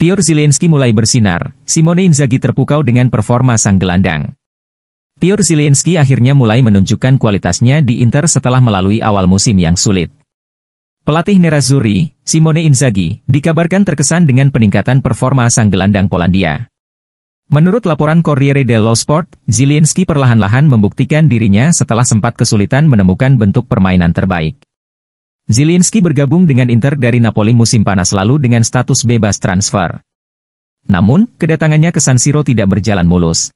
Piotr Zielinski mulai bersinar, Simone Inzaghi terpukau dengan performa sang gelandang. Piotr Zielinski akhirnya mulai menunjukkan kualitasnya di Inter setelah melalui awal musim yang sulit. Pelatih Nerazzurri, Simone Inzaghi, dikabarkan terkesan dengan peningkatan performa sang gelandang Polandia. Menurut laporan Corriere dello Sport, Zielinski perlahan-lahan membuktikan dirinya setelah sempat kesulitan menemukan bentuk permainan terbaik. Zielinski bergabung dengan Inter dari Napoli musim panas lalu dengan status bebas transfer. Namun, kedatangannya ke San Siro tidak berjalan mulus.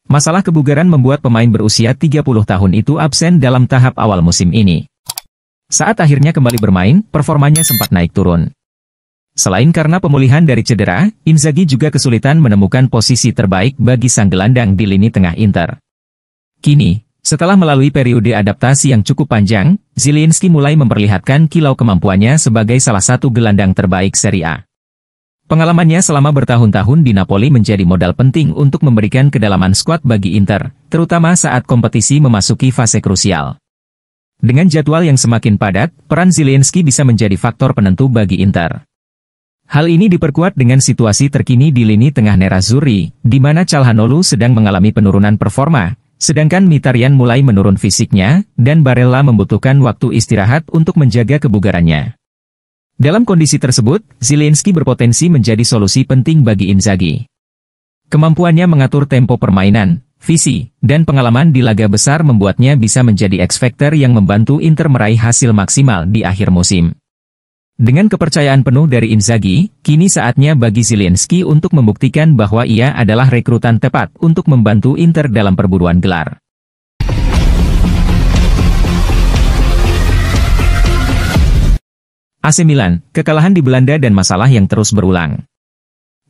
Masalah kebugaran membuat pemain berusia 30 tahun itu absen dalam tahap awal musim ini. Saat akhirnya kembali bermain, performanya sempat naik turun. Selain karena pemulihan dari cedera, Inzaghi juga kesulitan menemukan posisi terbaik bagi sang gelandang di lini tengah Inter. Kini, setelah melalui periode adaptasi yang cukup panjang, Zielinski mulai memperlihatkan kilau kemampuannya sebagai salah satu gelandang terbaik Serie A. Pengalamannya selama bertahun-tahun di Napoli menjadi modal penting untuk memberikan kedalaman skuad bagi Inter, terutama saat kompetisi memasuki fase krusial. Dengan jadwal yang semakin padat, peran Zielinski bisa menjadi faktor penentu bagi Inter. Hal ini diperkuat dengan situasi terkini di lini tengah Nerazzurri, di mana Calhanoglu sedang mengalami penurunan performa, sedangkan Mkhitaryan mulai menurun fisiknya, dan Barella membutuhkan waktu istirahat untuk menjaga kebugarannya. Dalam kondisi tersebut, Zielinski berpotensi menjadi solusi penting bagi Inzaghi. Kemampuannya mengatur tempo permainan, visi, dan pengalaman di laga besar membuatnya bisa menjadi X-Factor yang membantu Inter meraih hasil maksimal di akhir musim. Dengan kepercayaan penuh dari Inzaghi, kini saatnya bagi Zielinski untuk membuktikan bahwa ia adalah rekrutan tepat untuk membantu Inter dalam perburuan gelar. AC Milan, kekalahan di Belanda dan masalah yang terus berulang.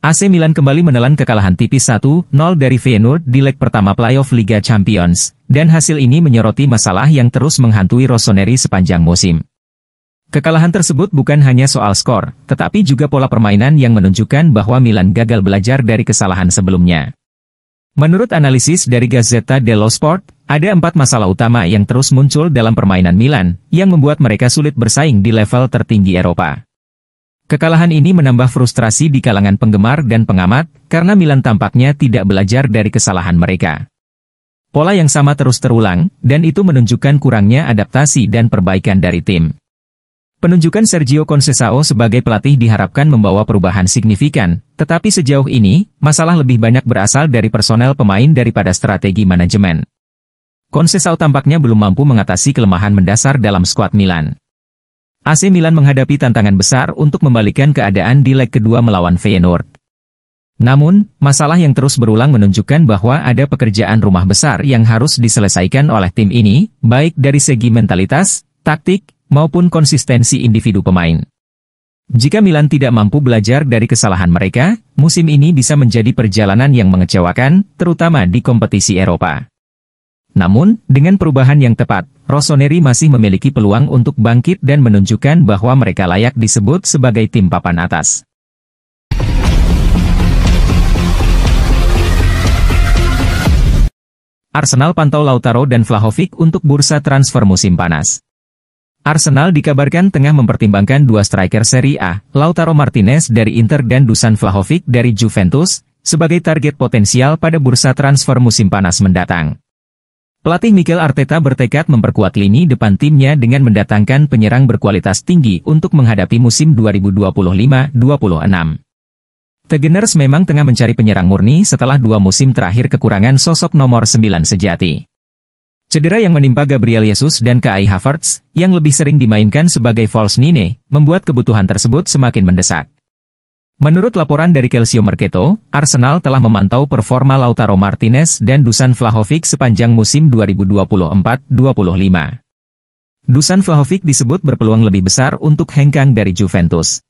AC Milan kembali menelan kekalahan tipis 1-0 dari Feyenoord di leg pertama playoff Liga Champions, dan hasil ini menyoroti masalah yang terus menghantui Rossoneri sepanjang musim. Kekalahan tersebut bukan hanya soal skor, tetapi juga pola permainan yang menunjukkan bahwa Milan gagal belajar dari kesalahan sebelumnya. Menurut analisis dari Gazzetta dello Sport, ada 4 masalah utama yang terus muncul dalam permainan Milan, yang membuat mereka sulit bersaing di level tertinggi Eropa. Kekalahan ini menambah frustrasi di kalangan penggemar dan pengamat, karena Milan tampaknya tidak belajar dari kesalahan mereka. Pola yang sama terus terulang, dan itu menunjukkan kurangnya adaptasi dan perbaikan dari tim. Penunjukan Sergio Conceição sebagai pelatih diharapkan membawa perubahan signifikan, tetapi sejauh ini, masalah lebih banyak berasal dari personel pemain daripada strategi manajemen. Conceição tampaknya belum mampu mengatasi kelemahan mendasar dalam skuad Milan. AC Milan menghadapi tantangan besar untuk membalikan keadaan di leg kedua melawan Feyenoord. Namun, masalah yang terus berulang menunjukkan bahwa ada pekerjaan rumah besar yang harus diselesaikan oleh tim ini, baik dari segi mentalitas, taktik, maupun konsistensi individu pemain. Jika Milan tidak mampu belajar dari kesalahan mereka, musim ini bisa menjadi perjalanan yang mengecewakan, terutama di kompetisi Eropa. Namun, dengan perubahan yang tepat, Rossoneri masih memiliki peluang untuk bangkit dan menunjukkan bahwa mereka layak disebut sebagai tim papan atas. Arsenal pantau Lautaro dan Vlahovic untuk bursa transfer musim panas. Arsenal dikabarkan tengah mempertimbangkan 2 striker Serie A, Lautaro Martinez dari Inter dan Dusan Vlahovic dari Juventus, sebagai target potensial pada bursa transfer musim panas mendatang. Pelatih Mikel Arteta bertekad memperkuat lini depan timnya dengan mendatangkan penyerang berkualitas tinggi untuk menghadapi musim 2025-26. The Gunners memang tengah mencari penyerang murni setelah 2 musim terakhir kekurangan sosok nomor 9 sejati. Cedera yang menimpa Gabriel Jesus dan Kai Havertz, yang lebih sering dimainkan sebagai false nine, membuat kebutuhan tersebut semakin mendesak. Menurut laporan dari Calcio Mercato, Arsenal telah memantau performa Lautaro Martinez dan Dusan Vlahovic sepanjang musim 2024-25. Dusan Vlahovic disebut berpeluang lebih besar untuk hengkang dari Juventus.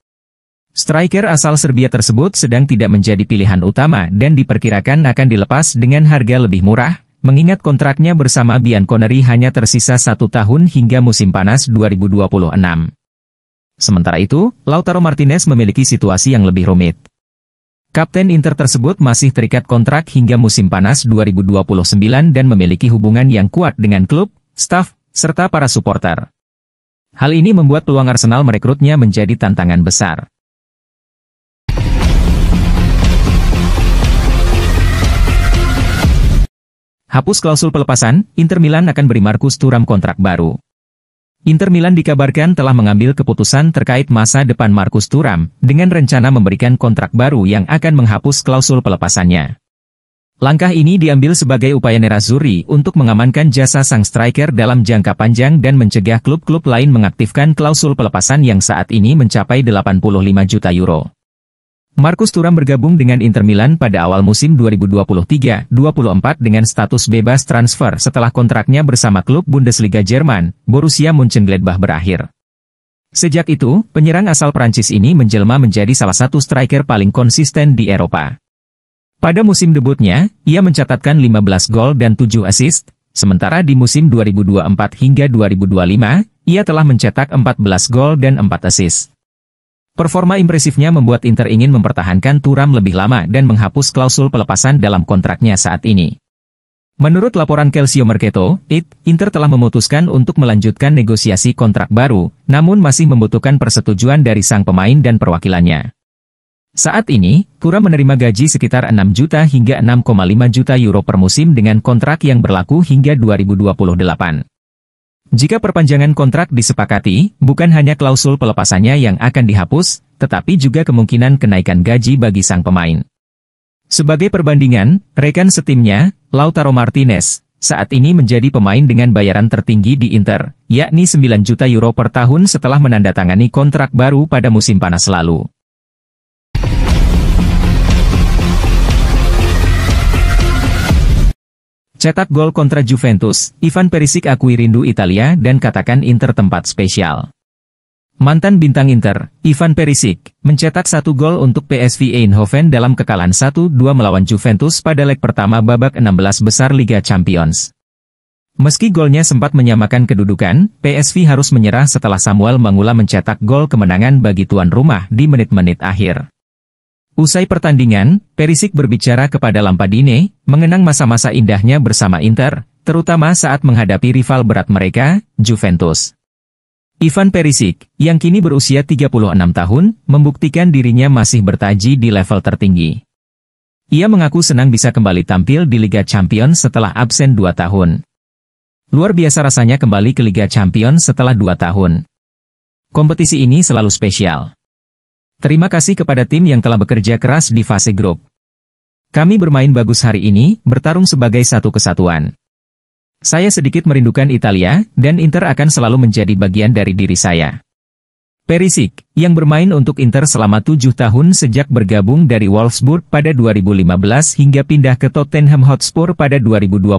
Striker asal Serbia tersebut sedang tidak menjadi pilihan utama dan diperkirakan akan dilepas dengan harga lebih murah, mengingat kontraknya bersama Bianconeri hanya tersisa 1 tahun hingga musim panas 2026. Sementara itu, Lautaro Martinez memiliki situasi yang lebih rumit. Kapten Inter tersebut masih terikat kontrak hingga musim panas 2029 dan memiliki hubungan yang kuat dengan klub, staf, serta para supporter. Hal ini membuat peluang Arsenal merekrutnya menjadi tantangan besar. Hapus klausul pelepasan, Inter Milan akan beri Marcus Thuram kontrak baru. Inter Milan dikabarkan telah mengambil keputusan terkait masa depan Marcus Thuram, dengan rencana memberikan kontrak baru yang akan menghapus klausul pelepasannya. Langkah ini diambil sebagai upaya Nerazzurri untuk mengamankan jasa sang striker dalam jangka panjang dan mencegah klub-klub lain mengaktifkan klausul pelepasan yang saat ini mencapai 85 juta euro. Marcus Thuram bergabung dengan Inter Milan pada awal musim 2023-24 dengan status bebas transfer setelah kontraknya bersama klub Bundesliga Jerman, Borussia Mönchengladbach berakhir. Sejak itu, penyerang asal Prancis ini menjelma menjadi salah satu striker paling konsisten di Eropa. Pada musim debutnya, ia mencatatkan 15 gol dan 7 assist, sementara di musim 2024 hingga 2025, ia telah mencetak 14 gol dan 4 assist. Performa impresifnya membuat Inter ingin mempertahankan Thuram lebih lama dan menghapus klausul pelepasan dalam kontraknya saat ini. Menurut laporan Calcio Mercato, Inter telah memutuskan untuk melanjutkan negosiasi kontrak baru, namun masih membutuhkan persetujuan dari sang pemain dan perwakilannya. Saat ini, Thuram menerima gaji sekitar 6 juta hingga 6,5 juta euro per musim dengan kontrak yang berlaku hingga 2028. Jika perpanjangan kontrak disepakati, bukan hanya klausul pelepasannya yang akan dihapus, tetapi juga kemungkinan kenaikan gaji bagi sang pemain. Sebagai perbandingan, rekan setimnya, Lautaro Martinez, saat ini menjadi pemain dengan bayaran tertinggi di Inter, yakni 9 juta euro per tahun setelah menandatangani kontrak baru pada musim panas lalu. Cetak gol kontra Juventus, Ivan Perisic akui rindu Italia dan katakan Inter tempat spesial. Mantan bintang Inter, Ivan Perisic, mencetak 1 gol untuk PSV Eindhoven dalam kekalahan 1-2 melawan Juventus pada leg pertama babak 16 besar Liga Champions. Meski golnya sempat menyamakan kedudukan, PSV harus menyerah setelah Samuel Mangula mencetak gol kemenangan bagi tuan rumah di menit-menit akhir. Usai pertandingan, Perisic berbicara kepada Lampadine, mengenang masa-masa indahnya bersama Inter, terutama saat menghadapi rival berat mereka, Juventus. Ivan Perisic, yang kini berusia 36 tahun, membuktikan dirinya masih bertaji di level tertinggi. Ia mengaku senang bisa kembali tampil di Liga Champions setelah absen 2 tahun. Luar biasa rasanya kembali ke Liga Champions setelah 2 tahun. Kompetisi ini selalu spesial. Terima kasih kepada tim yang telah bekerja keras di fase grup. Kami bermain bagus hari ini, bertarung sebagai satu kesatuan. Saya sedikit merindukan Italia, dan Inter akan selalu menjadi bagian dari diri saya. Perisic, yang bermain untuk Inter selama 7 tahun sejak bergabung dari Wolfsburg pada 2015 hingga pindah ke Tottenham Hotspur pada 2022,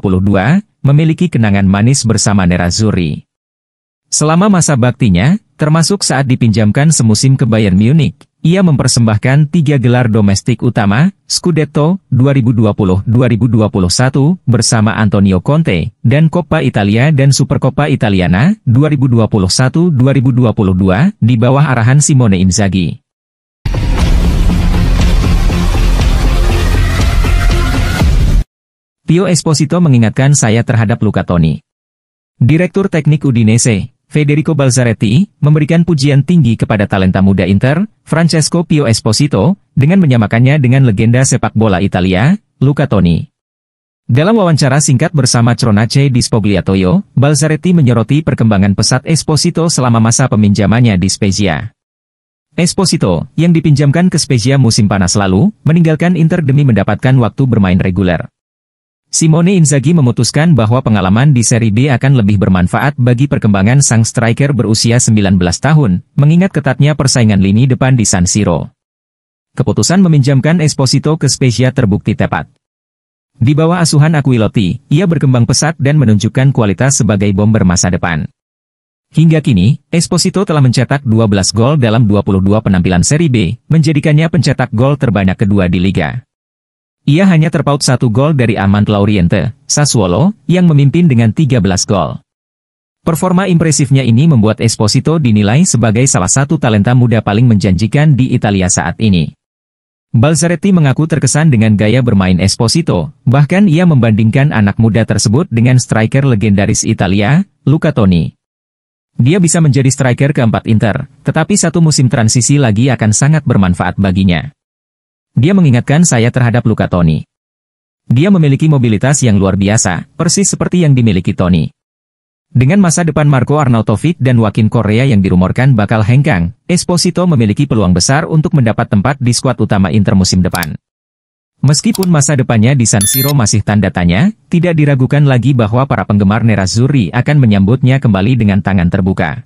memiliki kenangan manis bersama Nerazzurri. Selama masa baktinya, termasuk saat dipinjamkan semusim ke Bayern Munich, ia mempersembahkan 3 gelar domestik utama, Scudetto 2020-2021 bersama Antonio Conte, dan Coppa Italia dan Supercoppa Italiana 2021-2022 di bawah arahan Simone Inzaghi. Pio Esposito mengingatkan saya terhadap Luca Toni. Direktur Teknik Udinese, Federico Balzaretti, memberikan pujian tinggi kepada talenta muda Inter, Francesco Pio Esposito, dengan menyamakannya dengan legenda sepak bola Italia, Luca Toni. Dalam wawancara singkat bersama Cronache di Spogliatoio, Balzaretti menyoroti perkembangan pesat Esposito selama masa peminjamannya di Spezia. Esposito, yang dipinjamkan ke Spezia musim panas lalu, meninggalkan Inter demi mendapatkan waktu bermain reguler. Simone Inzaghi memutuskan bahwa pengalaman di Serie B akan lebih bermanfaat bagi perkembangan sang striker berusia 19 tahun, mengingat ketatnya persaingan lini depan di San Siro. Keputusan meminjamkan Esposito ke Spezia terbukti tepat. Di bawah asuhan Ancelotti, ia berkembang pesat dan menunjukkan kualitas sebagai bomber masa depan. Hingga kini, Esposito telah mencetak 12 gol dalam 22 penampilan Serie B, menjadikannya pencetak gol terbanyak kedua di Liga. Ia hanya terpaut 1 gol dari Armand Lauriente, Sassuolo, yang memimpin dengan 13 gol. Performa impresifnya ini membuat Esposito dinilai sebagai salah satu talenta muda paling menjanjikan di Italia saat ini. Balzaretti mengaku terkesan dengan gaya bermain Esposito, bahkan ia membandingkan anak muda tersebut dengan striker legendaris Italia, Luca Toni. Dia bisa menjadi striker keempat Inter, tetapi satu musim transisi lagi akan sangat bermanfaat baginya. Dia mengingatkan saya terhadap Luca Toni. Dia memiliki mobilitas yang luar biasa, persis seperti yang dimiliki Toni. Dengan masa depan Marco Arnautovic dan Joaquin Correa yang dirumorkan bakal hengkang, Esposito memiliki peluang besar untuk mendapat tempat di skuad utama Inter musim depan. Meskipun masa depannya di San Siro masih tanda tanya, tidak diragukan lagi bahwa para penggemar Nerazzurri akan menyambutnya kembali dengan tangan terbuka.